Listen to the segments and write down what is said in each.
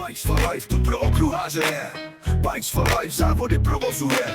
Bikes for Life tu pro okruháře je. Bikes for Life závody provozuje.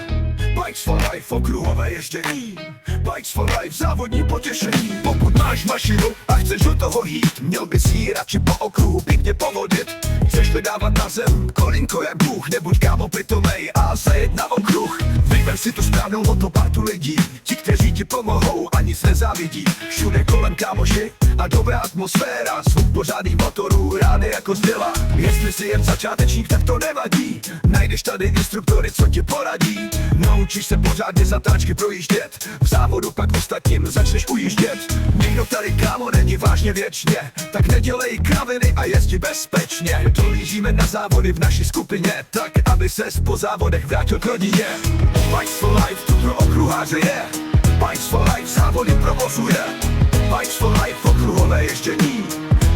Bikes for Life okruhové ježdění. Bikes for Life závodní potěšení. Pokud máš mašinu a chceš do toho jít, měl bys jí radši po okruhu pěkně povodit. Chceš vydávat na zem kolínko jak Bůh, nebuď kámo pitomej a zajet na okruh. Vyber si tu správnou motopartu lidí, ti, kteří ti pomohou a nic nezávidí. Všude kolem kámoši a dobrá atmosféra, zvuk pořádných motorů, rány jako zděla. Jestli jsi jen začátečník, tak to nevadí, najdeš tady instruktory, co ti poradí. Naučíš se pořádně zatáčky projíždět, v závodu pak ostatním začneš ujíždět. Nikdo tady kámo není vážně věčně, tak nedělej kraviny a jezdi bezpečně. Dolížíme na závody v naší skupině, tak aby ses po závodech vrátil k rodině. Bikes for Life tu pro okruháře je. Bikes for Life závody provozuje. Bikes for Life okruhové ježdění.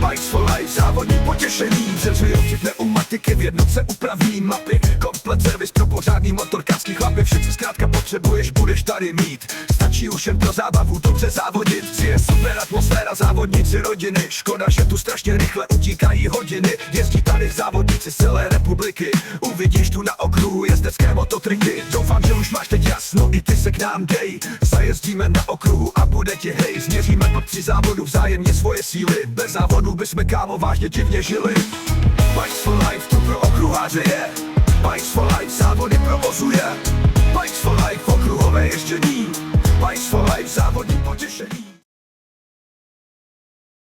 Bikes for Life závodní potěšení. Řeřujoucí pneumatiky v jednotce upraví mapy. Komplet servis pro pořádný motorkářský chlapy. Vše, co zkrátka potřebuješ, budeš tady mít. Stačí už jen pro zábavu dobře závodit. Je super atmosféra, závodníci rodiny. Škoda, že tu strašně rychle utíkají hodiny. Jezdí tady závodníci z celé republiky. Uvidíš tu na okruhu jezdecké mototriky. Doufám, že už máš teď jasno, i ty se k nám dej. Zajezdíme na okruhu a bude ti hej. Změříme pak při závodu vzájemně svoje síly. Bez závodu bychom kámo vážně divně žili. Bikes for Life tu pro okruháře je. Bikes for Life závody provozuje. Bikes for Life okruhové ježdění. Bikes for Life závodní potěšení.